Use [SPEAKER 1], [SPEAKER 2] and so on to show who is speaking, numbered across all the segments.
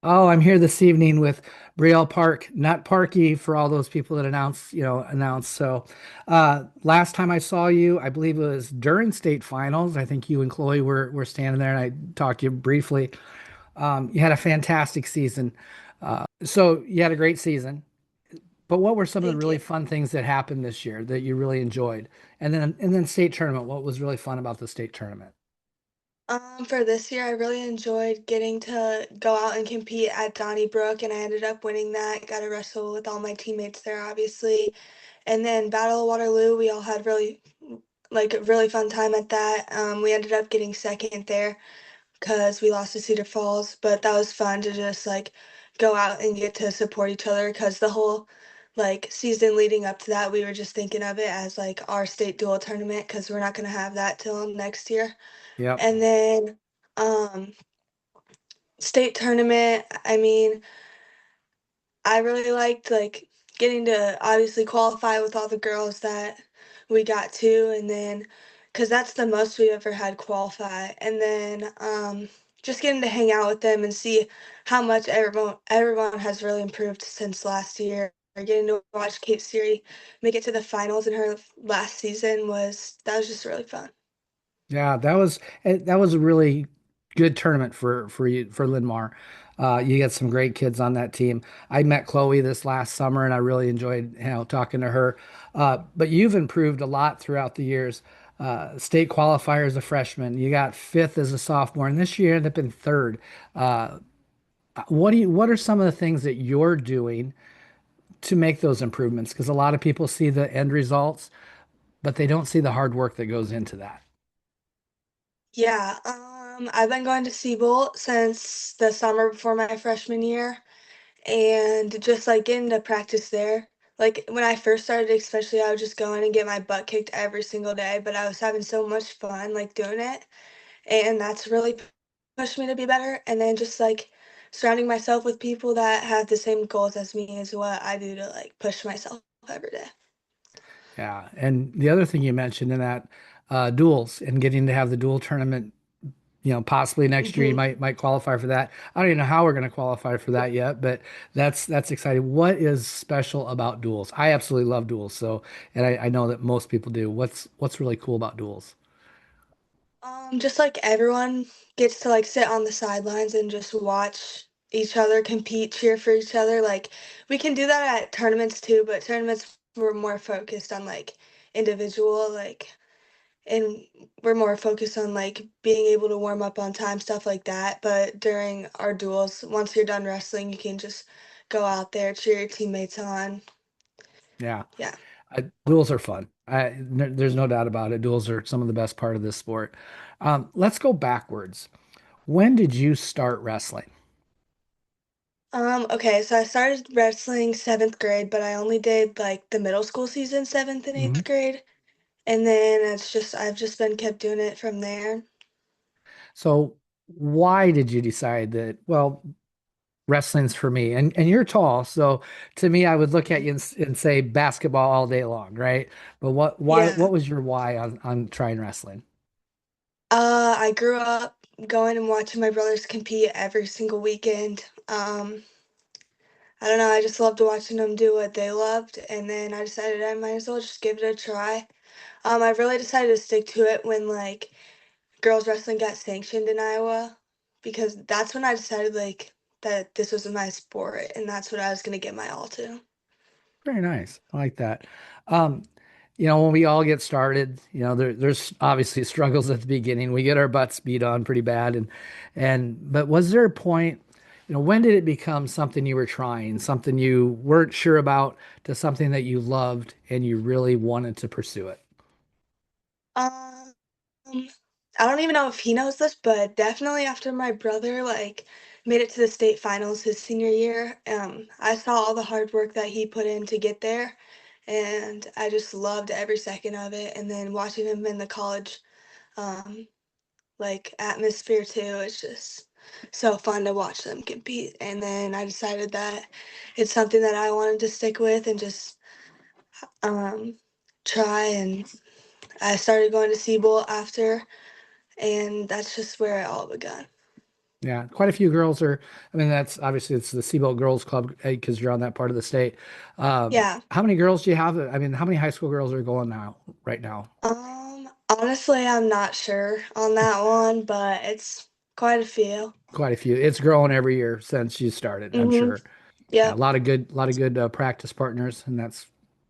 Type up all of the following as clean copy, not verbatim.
[SPEAKER 1] Oh, I'm here this evening with Brielle Parke, not Parky for all those people that announced. So, last time I saw you, I believe it was during state finals. I think you and Chloe were standing there, and I talked to you briefly. You had a fantastic season. So you had a great season. But what were some of the
[SPEAKER 2] Thank
[SPEAKER 1] really
[SPEAKER 2] you.
[SPEAKER 1] fun things that happened this year that you really enjoyed? And then state tournament. What was really fun about the state tournament?
[SPEAKER 2] For this year, I really enjoyed getting to go out and compete at Donnybrook, and I ended up winning that. Got to wrestle with all my teammates there, obviously. And then Battle of Waterloo, we all had a really fun time at that. We ended up getting second there because we lost to Cedar Falls, but that was fun to just like go out and get to support each other because the whole season leading up to that, we were just thinking of it as like our state dual tournament because we're not going to have that till next year.
[SPEAKER 1] Yep.
[SPEAKER 2] And then um state tournament, I mean, I really liked getting to obviously qualify with all the girls that we got to, and then because that's the most we ever had qualify, and then just getting to hang out with them and see how much everyone has really improved since last year. Getting to watch Kate Siri make it to the finals in her last season was just really fun.
[SPEAKER 1] Yeah, that was a really good tournament for you for Linn-Marr. You got some great kids on that team. I met Chloe this last summer, and I really enjoyed talking to her. But you've improved a lot throughout the years. State qualifier as a freshman, you got fifth as a sophomore, and this year you ended up in third. Uh, what are some of the things that you're doing to make those improvements? Because a lot of people see the end results, but they don't see the hard work that goes into that.
[SPEAKER 2] Yeah, I've been going to Siebold since the summer before my freshman year, and just like getting to practice there. Like when I first started, especially, I would just go in and get my butt kicked every single day, but I was having so much fun like doing it, and that's really pushed me to be better. And then just like surrounding myself with people that have the same goals as me is what I do to like push myself every day.
[SPEAKER 1] Yeah, and the other thing you mentioned in that duels and getting to have the dual tournament, possibly next year you
[SPEAKER 2] hmm
[SPEAKER 1] might qualify for that. I don't even know how we're going to qualify for that yet, but that's exciting. What is special about duels? I absolutely love duels, so and I know that most people do. What's really cool about duels?
[SPEAKER 2] Just like everyone gets to like sit on the sidelines and just watch each other compete, cheer for each other. Like we can do that at tournaments too, but tournaments we're more focused on like individual, and we're more focused on like being able to warm up on time, stuff like that. But during our duels, once you're done wrestling, you can just go out there, cheer your teammates on.
[SPEAKER 1] Yeah,
[SPEAKER 2] Yeah.
[SPEAKER 1] duels are fun. There's no doubt about it. Duels are some of the best part of this sport. Let's go backwards. When did you start wrestling?
[SPEAKER 2] Okay, so I started wrestling seventh grade, but I only did like the middle school season, seventh and
[SPEAKER 1] Mhm.
[SPEAKER 2] eighth grade. And then I've just been kept doing it from there.
[SPEAKER 1] So why did you decide that, well, wrestling's for me? And you're tall, so to me, I would look at you and say basketball all day long, right? But
[SPEAKER 2] Yeah.
[SPEAKER 1] what was your why on trying wrestling?
[SPEAKER 2] I grew up going and watching my brothers compete every single weekend. I don't know, I just loved watching them do what they loved, and then I decided I might as well just give it a try. I really decided to stick to it when like girls wrestling got sanctioned in Iowa because that's when I decided like that this was my sport and that's what I was gonna get my all to.
[SPEAKER 1] Very nice. I like that. Um, when we all get started, there's obviously struggles at the beginning. We get our butts beat on pretty bad, but was there a point, when did it become something you were trying, something you weren't sure about, to something that you loved and you really wanted to pursue it?
[SPEAKER 2] Um, I don't even know if he knows this, but definitely after my brother like made it to the state finals his senior year, I saw all the hard work that he put in to get there, and I just loved every second of it. And then watching him in the college um, atmosphere too, it's just so fun to watch them compete. And then I decided that it's something that I wanted to stick with and just um, try. And I started going to Siebel after, and that's just where it all began.
[SPEAKER 1] Yeah, quite a few girls are. I mean, that's obviously it's the Seabolt Girls Club because you're on that part of the state.
[SPEAKER 2] Yeah.
[SPEAKER 1] How many girls do you have? I mean, how many high school girls are going now, right now?
[SPEAKER 2] Honestly, I'm not sure on that one, but it's quite a few.
[SPEAKER 1] Quite a few. It's grown every year since you started, I'm
[SPEAKER 2] Mm-hmm.
[SPEAKER 1] sure. Yeah,
[SPEAKER 2] Yep.
[SPEAKER 1] a lot of good practice partners, and that's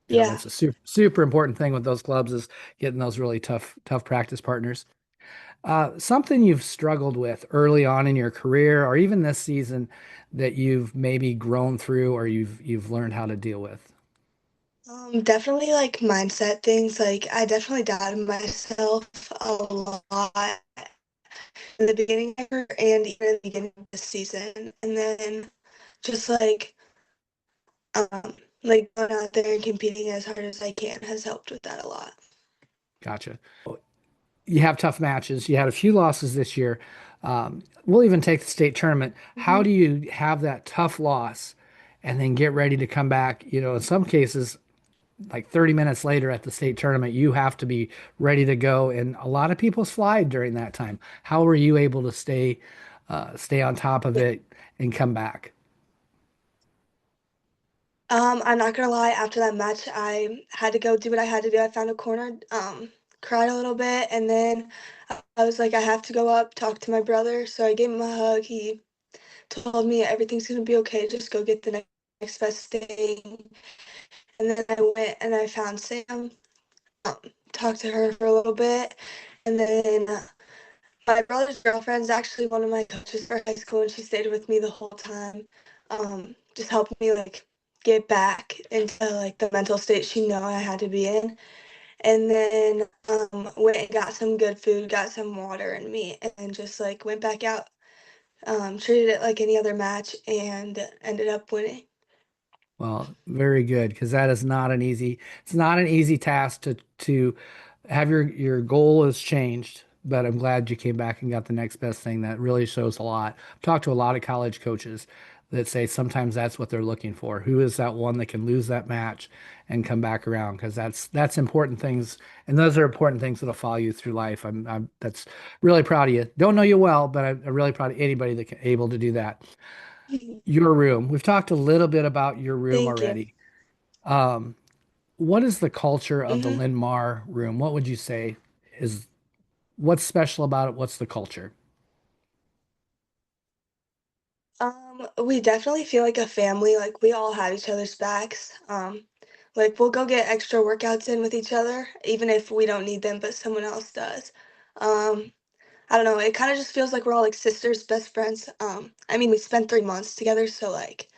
[SPEAKER 2] Yeah.
[SPEAKER 1] that's a super important thing with those clubs is getting those really tough practice partners. Something you've struggled with early on in your career, or even this season, that you've maybe grown through, or you've learned how to deal with.
[SPEAKER 2] Definitely like mindset things. Like I definitely doubted myself a lot in the beginning of my career and even in the beginning of this season. And then just um like going out there and competing as hard as I can has helped with that a lot.
[SPEAKER 1] Gotcha. You have tough matches. You had a few losses this year. We'll even take the state tournament. How
[SPEAKER 2] Hmm.
[SPEAKER 1] do you have that tough loss and then get ready to come back? You know, in some cases, like 30 minutes later at the state tournament, you have to be ready to go. And a lot of people slide during that time. How were you able to stay on top of
[SPEAKER 2] Yeah.
[SPEAKER 1] it and come back?
[SPEAKER 2] I'm not gonna lie, after that match I had to go do what I had to do. I found a corner, cried a little bit, and then I was like, I have to go up, talk to my brother. So I gave him a hug. He told me everything's gonna be okay, just go get the next best thing. And then I went and I found Sam, um, talked to her for a little bit, and then my brother's girlfriend is actually one of my coaches for high school, and she stayed with me the whole time. Just helped me like get back into like the mental state she knew I had to be in. And then went and got some good food, got some water and meat, and just like went back out, treated it like any other match, and ended up winning.
[SPEAKER 1] Well, very good, because that is not an easy, it's not an easy task to have your goal has changed, but I'm glad you came back and got the next best thing. That really shows a lot. I've talked to a lot of college coaches that say sometimes that's what they're looking for. Who is that one that can lose that match and come back around? Because that's important things, and those are important things that'll follow you through life. I'm that's really proud of you. Don't know you well, but I'm really proud of anybody that can able to do that. Your room. We've talked a little bit about your room
[SPEAKER 2] Thank you.
[SPEAKER 1] already. Um, what is the culture of the
[SPEAKER 2] Hmm.
[SPEAKER 1] Linn-Marr room? What would you say is what's special about it? What's the culture?
[SPEAKER 2] We definitely feel like a family. Like we all have each other's backs. Like we'll go get extra workouts in with each other, even if we don't need them, but someone else does. Um, I don't know. It kind of just feels like we're all like sisters, best friends. I mean, we spent 3 months together, so like,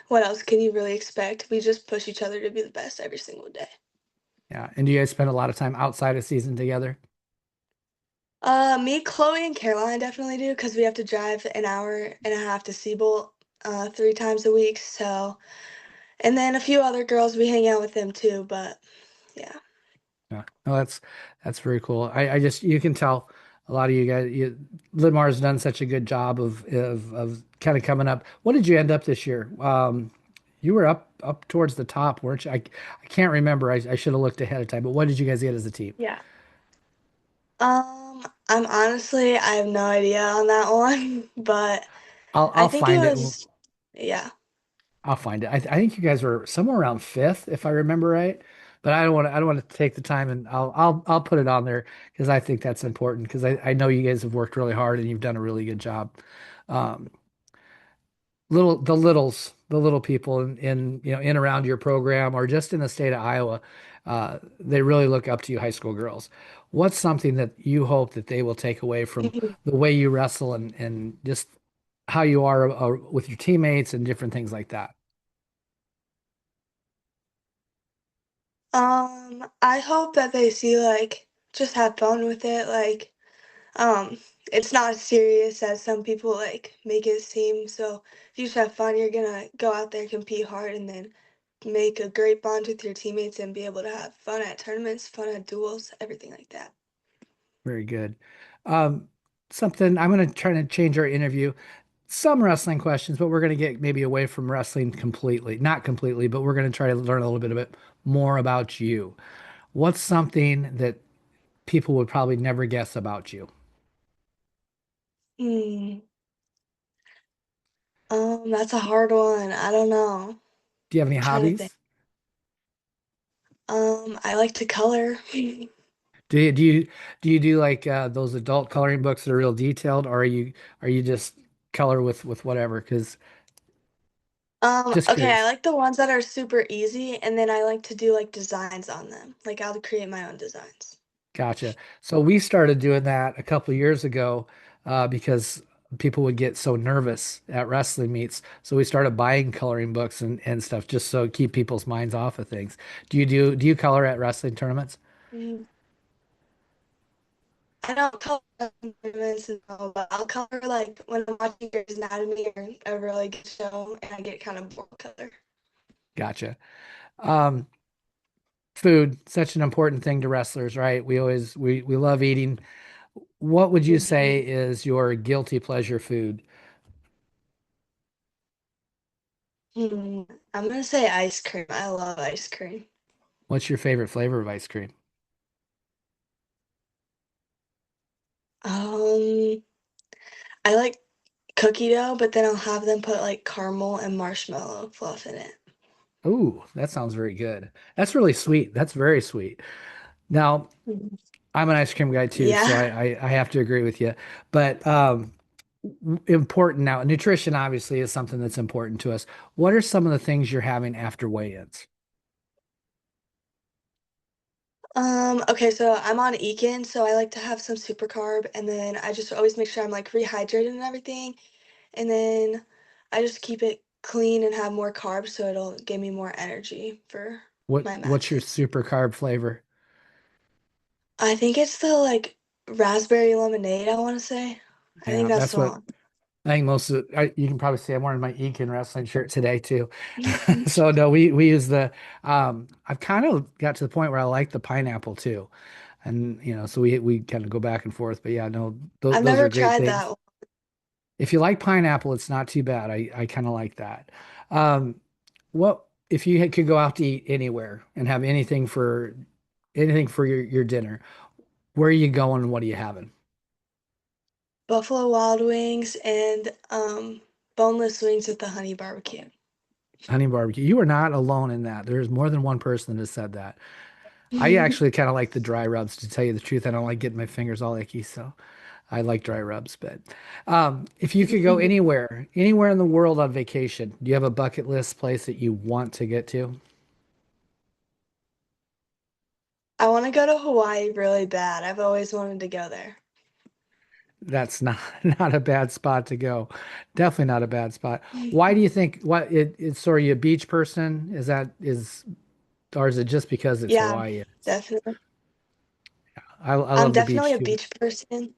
[SPEAKER 2] what else can you really expect? We just push each other to be the best every single day.
[SPEAKER 1] Yeah. And do you guys spend a lot of time outside of season together?
[SPEAKER 2] Me, Chloe, and Caroline definitely do because we have to drive an hour and a half to Siebold, 3 times a week. So, and then a few other girls we hang out with them too. But yeah.
[SPEAKER 1] Yeah. No, that's very cool. I just you can tell a lot of you guys Linn-Marr's done such a good job of kind of coming up. What did you end up this year? You were up towards the top, weren't you? I can't remember. I should have looked ahead of time, but what did you guys get as a team?
[SPEAKER 2] Yeah. I'm honestly, I have no idea on that one, but I
[SPEAKER 1] I'll
[SPEAKER 2] think it
[SPEAKER 1] find it.
[SPEAKER 2] was, yeah.
[SPEAKER 1] I'll find it. I think you guys were somewhere around fifth, if I remember right. But I don't want to take the time, and I'll put it on there because I think that's important because I know you guys have worked really hard and you've done a really good job. Um, the little people in you know in around your program or just in the state of Iowa, they really look up to you, high school girls. What's something that you hope that they will take away from the way you wrestle and just how you are with your teammates and different things like that?
[SPEAKER 2] I hope that they see like just have fun with it. Like, um, it's not as serious as some people like make it seem. So if you just have fun, you're gonna go out there, compete hard, and then make a great bond with your teammates and be able to have fun at tournaments, fun at duels, everything like that.
[SPEAKER 1] Very good. Um, something I'm going to try to change our interview. Some wrestling questions, but we're going to get maybe away from wrestling completely. Not completely, but we're going to try to learn a little bit more about you. What's something that people would probably never guess about you?
[SPEAKER 2] Hmm. That's a hard one. I don't know.
[SPEAKER 1] Do you have any
[SPEAKER 2] Trying to think.
[SPEAKER 1] hobbies?
[SPEAKER 2] I like to color.
[SPEAKER 1] Do you do like those adult coloring books that are real detailed, or are you just color with whatever? Because just
[SPEAKER 2] Okay, I
[SPEAKER 1] curious.
[SPEAKER 2] like the ones that are super easy, and then I like to do like designs on them. Like I'll create my own designs.
[SPEAKER 1] Gotcha. So we started doing that a couple of years ago because people would get so nervous at wrestling meets. So we started buying coloring books and stuff just so keep people's minds off of things. Do you color at wrestling tournaments?
[SPEAKER 2] Mm, I don't color tournaments and all, but I'll color like when I'm watching Grey's Anatomy or a really good show, and I get kind of bored with color.
[SPEAKER 1] Gotcha. Um, Food, such an important thing to wrestlers, right? We love eating. What would you say
[SPEAKER 2] Mhm.
[SPEAKER 1] is your guilty pleasure food?
[SPEAKER 2] Hmm. I'm gonna say ice cream. I love ice cream.
[SPEAKER 1] What's your favorite flavor of ice cream?
[SPEAKER 2] Um, I like cookie dough, but then I'll have them put like caramel and marshmallow fluff in it.
[SPEAKER 1] Ooh, that sounds very good. That's really sweet. That's very sweet. Now,
[SPEAKER 2] Mhm.
[SPEAKER 1] I'm an ice cream guy too, so
[SPEAKER 2] Yeah.
[SPEAKER 1] I have to agree with you. But important now, nutrition obviously is something that's important to us. What are some of the things you're having after weigh-ins?
[SPEAKER 2] Okay, so I'm on Ekin, so I like to have some super carb, and then I just always make sure I'm like rehydrated and everything, and then I just keep it clean and have more carbs so it'll give me more energy for my
[SPEAKER 1] What's your
[SPEAKER 2] matches.
[SPEAKER 1] super carb flavor?
[SPEAKER 2] I think it's the like raspberry lemonade, I want to say. I think
[SPEAKER 1] Yeah,
[SPEAKER 2] that's
[SPEAKER 1] that's
[SPEAKER 2] the
[SPEAKER 1] what
[SPEAKER 2] one.
[SPEAKER 1] I think you can probably see I'm wearing my Ekin wrestling shirt today too. So no, we use the I've kind of got to the point where I like the pineapple too. And so we kind of go back and forth. But yeah, no,
[SPEAKER 2] I've
[SPEAKER 1] those are
[SPEAKER 2] never
[SPEAKER 1] great
[SPEAKER 2] tried that
[SPEAKER 1] things.
[SPEAKER 2] one.
[SPEAKER 1] If you like pineapple, it's not too bad. I kind of like that. Um, what if you could go out to eat anywhere and have anything for your dinner? Where are you going and what are you having?
[SPEAKER 2] Buffalo Wild Wings and boneless wings with the honey barbecue.
[SPEAKER 1] Honey barbecue. You are not alone in that. There's more than one person that has said that. I actually kind of like the dry rubs, to tell you the truth. I don't like getting my fingers all icky, so I like dry rubs. But if you could go anywhere in the world on vacation, do you have a bucket list place that you want to get to?
[SPEAKER 2] I want to go to Hawaii really bad. I've always wanted to go there.
[SPEAKER 1] That's not not a bad spot to go. Definitely not a bad spot. Why do you think it's so are you a beach person? Or is it just because it's
[SPEAKER 2] Yeah,
[SPEAKER 1] Hawaii?
[SPEAKER 2] definitely.
[SPEAKER 1] I
[SPEAKER 2] I'm
[SPEAKER 1] love the
[SPEAKER 2] definitely
[SPEAKER 1] beach
[SPEAKER 2] a
[SPEAKER 1] too.
[SPEAKER 2] beach person.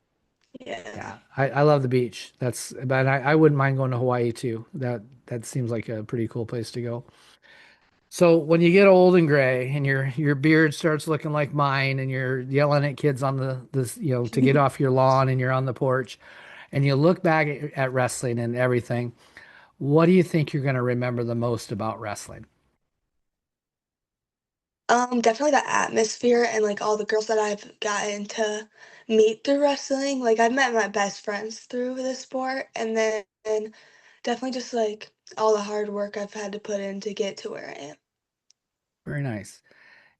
[SPEAKER 2] Yeah.
[SPEAKER 1] Yeah, I love the beach. But I wouldn't mind going to Hawaii too. That seems like a pretty cool place to go. So when you get old and gray and your beard starts looking like mine and you're yelling at kids on the this to get off your lawn and you're on the porch and you look back at wrestling and everything, what do you think you're going to remember the most about wrestling?
[SPEAKER 2] Definitely the atmosphere and like all the girls that I've gotten to meet through wrestling. Like I've met my best friends through the sport, and then definitely just like all the hard work I've had to put in to get to where I am.
[SPEAKER 1] Very nice.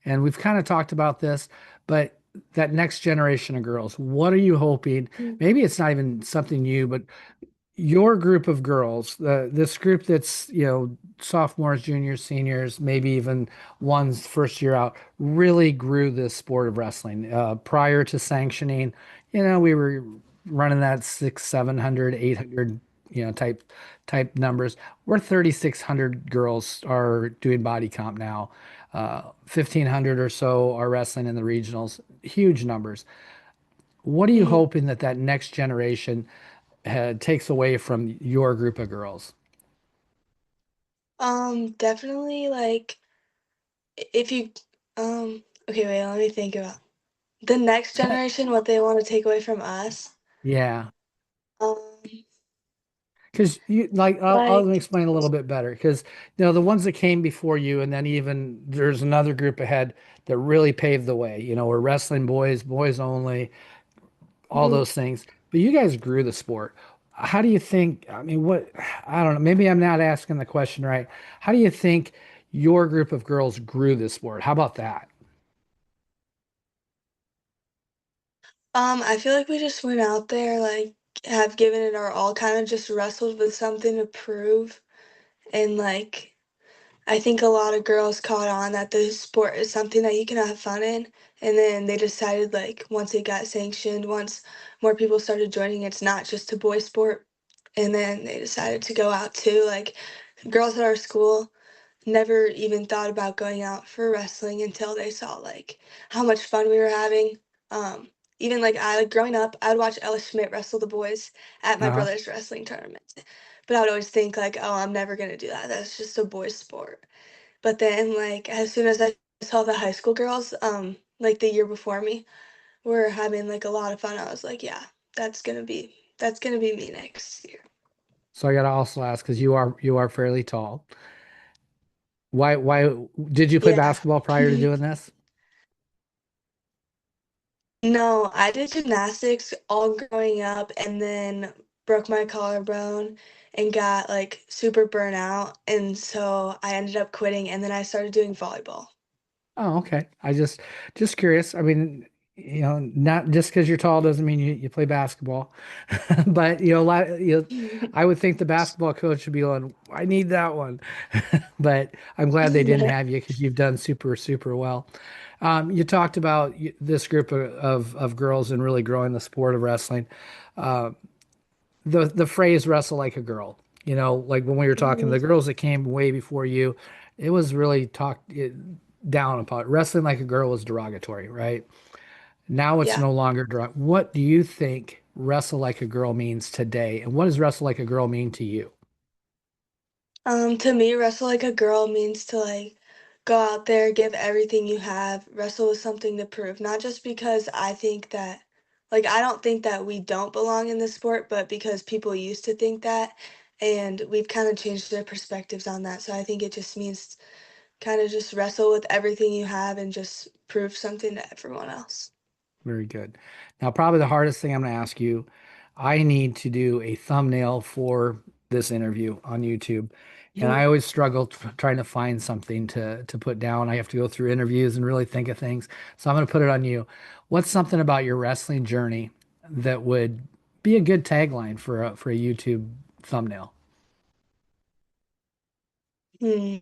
[SPEAKER 1] And we've kind of talked about this, but that next generation of girls, what are you hoping?
[SPEAKER 2] Mm.
[SPEAKER 1] Maybe it's not even something new, but your group of girls, this group that's, sophomores, juniors, seniors, maybe even one's first year out, really grew this sport of wrestling. Prior to sanctioning, we were running that six, 700, 800, type numbers. We're 3,600 girls are doing body comp now. 1,500 or so are wrestling in the regionals. Huge numbers. What are you
[SPEAKER 2] Mhm.
[SPEAKER 1] hoping that next generation takes away from your group of girls?
[SPEAKER 2] Definitely like if you okay, wait, let me think about the next generation, what they want to take away from us.
[SPEAKER 1] Yeah,
[SPEAKER 2] Um,
[SPEAKER 1] because you like I'll
[SPEAKER 2] like
[SPEAKER 1] explain a little bit better because the ones that came before you, and then even there's another group ahead that really paved the way. We're wrestling boys, boys only, all
[SPEAKER 2] mhm.
[SPEAKER 1] those things. but you guys grew the sport. How do you think, I mean, what, I don't know, maybe I'm not asking the question right. How do you think your group of girls grew the sport? How about that?
[SPEAKER 2] I feel like we just went out there, like, have given it our all, kind of just wrestled with something to prove. And, like, I think a lot of girls caught on that the sport is something that you can have fun in. And then they decided, like, once it got sanctioned, once more people started joining, it's not just a boy sport. And then they decided to go out too. Like, girls at our school never even thought about going out for wrestling until they saw like how much fun we were having. Um, Even like I like growing up, I would watch Ella Schmidt wrestle the boys at my
[SPEAKER 1] Uh-huh.
[SPEAKER 2] brother's wrestling tournament. But I would always think like, oh, I'm never gonna do that. That's just a boys' sport. But then like as soon as I saw the high school girls, like the year before me, were having like a lot of fun, I was like, yeah, that's gonna be me next year.
[SPEAKER 1] So I got to also ask, because you are fairly tall. Why did you play
[SPEAKER 2] Yeah.
[SPEAKER 1] basketball prior to doing this?
[SPEAKER 2] No, I did gymnastics all growing up and then broke my collarbone and got like super burnout. And so I ended up quitting and then I started doing volleyball.
[SPEAKER 1] Oh, okay. Just curious. I mean, not just because you're tall doesn't mean you play basketball. But a lot, I would think the basketball coach should be going, I need that one. But I'm glad they didn't have you because you've done super, super well. You talked about this group of girls and really growing the sport of wrestling. Uh, the phrase wrestle like a girl, like when we were talking,
[SPEAKER 2] Mhm.
[SPEAKER 1] the girls that came way before you, it was really talked down about. Wrestling like a girl was derogatory, right? Now it's
[SPEAKER 2] Yeah.
[SPEAKER 1] no longer what do you think wrestle like a girl means today? And what does wrestle like a girl mean to you?
[SPEAKER 2] To me, wrestle like a girl means to like go out there, give everything you have, wrestle with something to prove. Not just because I think that, like, I don't think that we don't belong in this sport, but because people used to think that, and we've kind of changed their perspectives on that. So I think it just means kind of just wrestle with everything you have and just prove something to everyone else.
[SPEAKER 1] Very good. Now, probably the hardest thing I'm going to ask you, I need to do a thumbnail for this interview on YouTube. And I
[SPEAKER 2] Mhm.
[SPEAKER 1] always struggle trying to find something to put down. I have to go through interviews and really think of things. So I'm going to put it on you. What's something about your wrestling journey that would be a good tagline for a YouTube thumbnail?
[SPEAKER 2] Hmm.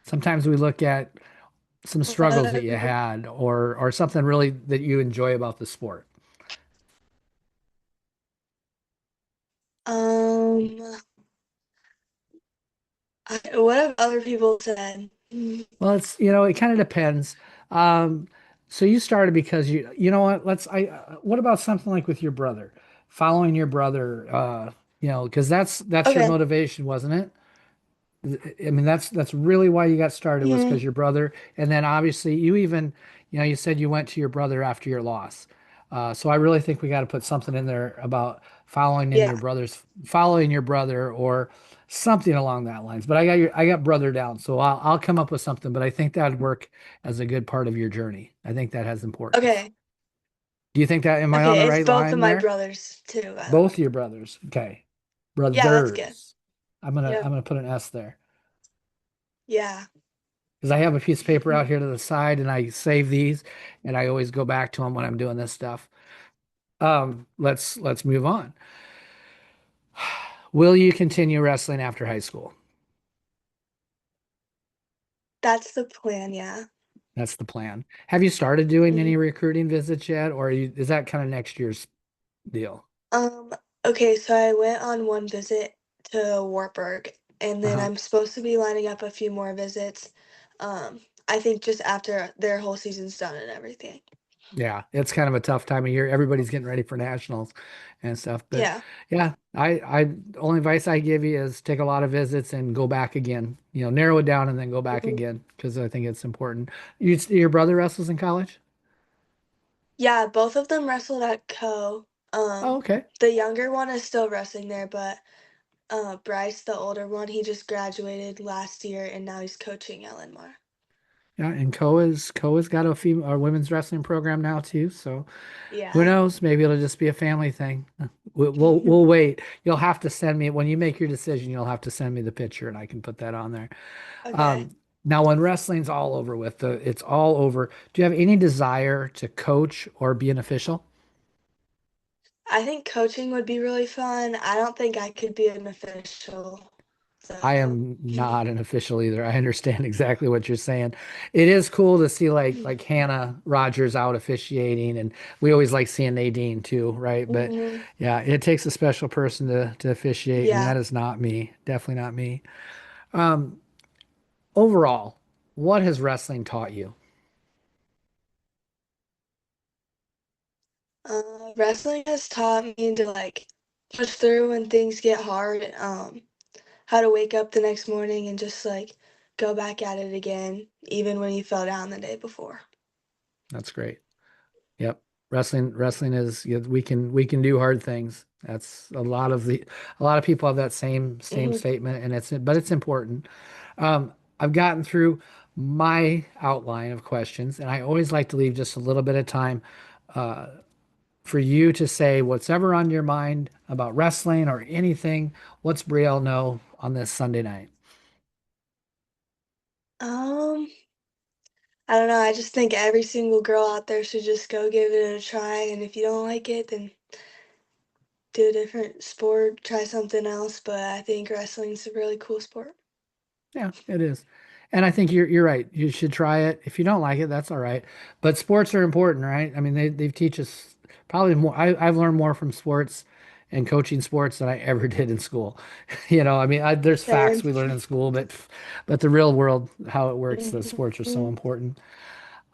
[SPEAKER 1] Sometimes we look at some struggles that you
[SPEAKER 2] Uh,
[SPEAKER 1] had or something really that you enjoy about the sport.
[SPEAKER 2] um, what have other people said?
[SPEAKER 1] Well, it kind of depends. Um, so you started because you know what, what about something like with your brother, following your brother, because that's your
[SPEAKER 2] Okay.
[SPEAKER 1] motivation, wasn't it? I mean, that's really why you got started was
[SPEAKER 2] Hmm.
[SPEAKER 1] because your brother, and then obviously you even, you said you went to your brother after your loss. So I really think we got to put something in there about
[SPEAKER 2] Yeah.
[SPEAKER 1] following your brother or something along that lines. But I got brother down, so I'll come up with something. But I think that'd work as a good part of your journey. I think that has importance.
[SPEAKER 2] Okay.
[SPEAKER 1] Do you think that, am I on the
[SPEAKER 2] Okay. It's
[SPEAKER 1] right
[SPEAKER 2] both of
[SPEAKER 1] line
[SPEAKER 2] my
[SPEAKER 1] there?
[SPEAKER 2] brothers too, by the way.
[SPEAKER 1] Both your brothers. Okay.
[SPEAKER 2] Yeah, that's good.
[SPEAKER 1] Brothers. I'm gonna I'm
[SPEAKER 2] Yep.
[SPEAKER 1] gonna put an S there.
[SPEAKER 2] Yeah.
[SPEAKER 1] Because I have a piece of paper out here to the side and I save these and I always go back to them when I'm doing this stuff. Let's move on. Will you continue wrestling after high school?
[SPEAKER 2] That's the plan, yeah.
[SPEAKER 1] That's the plan. Have you started doing
[SPEAKER 2] Mhm.
[SPEAKER 1] any recruiting visits yet, or is that kind of next year's deal?
[SPEAKER 2] Um, okay, so I went on one visit to Wartburg, and then
[SPEAKER 1] Uh-huh.
[SPEAKER 2] I'm supposed to be lining up a few more visits. I think just after their whole season's done and everything.
[SPEAKER 1] Yeah, it's kind of a tough time of year. Everybody's getting ready for nationals and stuff. But
[SPEAKER 2] Yeah.
[SPEAKER 1] yeah, the only advice I give you is take a lot of visits and go back again. Narrow it down and then go back
[SPEAKER 2] Mhm.
[SPEAKER 1] again because I think it's important. Your brother wrestles in college?
[SPEAKER 2] Yeah, both of them wrestled at Co.
[SPEAKER 1] Oh, okay.
[SPEAKER 2] The younger one is still wrestling there, but Bryce, the older one, he just graduated last year and now he's coaching at Linn-Marr.
[SPEAKER 1] Yeah, and Koa's got a female or women's wrestling program now too. So who
[SPEAKER 2] Yeah.
[SPEAKER 1] knows? Maybe it'll just be a family thing. We'll wait. You'll have to send me when you make your decision. You'll have to send me the picture, and I can put that on there.
[SPEAKER 2] Okay.
[SPEAKER 1] Um, Now, when wrestling's all over with, it's all over. Do you have any desire to coach or be an official?
[SPEAKER 2] I think coaching would be really fun. I don't think I could be an official.
[SPEAKER 1] I
[SPEAKER 2] So,
[SPEAKER 1] am not an official either. I understand exactly what you're saying. It is cool to see like Hannah Rogers out officiating, and we always like seeing Nadine too, right? But
[SPEAKER 2] hmm
[SPEAKER 1] yeah, it takes a special person to officiate, and that
[SPEAKER 2] yeah.
[SPEAKER 1] is not me. Definitely not me. Um, Overall, what has wrestling taught you?
[SPEAKER 2] Wrestling has taught me to like push through when things get hard. How to wake up the next morning and just like go back at it again, even when you fell down the day before.
[SPEAKER 1] That's great. Yep. Wrestling is yeah, we can do hard things. That's a lot of people have that same
[SPEAKER 2] hmm
[SPEAKER 1] statement and it's important. I've gotten through my outline of questions and I always like to leave just a little bit of time uh, for you to say what's ever on your mind about wrestling or anything. What's Brielle know on this Sunday night?
[SPEAKER 2] Um, I don't know. I just think every single girl out there should just go give it a try, and if you don't like it, then do a different sport, try something else. But I think wrestling's a really cool sport.
[SPEAKER 1] Yeah, it is. And I think you're right. You should try it. If you don't like it, that's all right. But sports are important, right? I mean, they teach us probably more. I've learned more from sports and coaching sports than I ever did in school. I mean, there's facts
[SPEAKER 2] Same.
[SPEAKER 1] we learn in school, but the real world, how it works, the sports are so
[SPEAKER 2] Mhm.
[SPEAKER 1] important.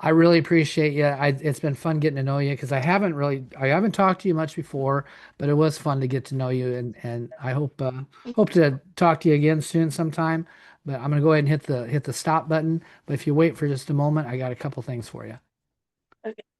[SPEAKER 1] I really appreciate you. It's been fun getting to know you because I haven't talked to you much before, but it was fun to get to know you, and I hope to talk to you again soon sometime. But I'm gonna go ahead and hit the stop button. But if you wait for just a moment, I got a couple things for you.
[SPEAKER 2] Okay.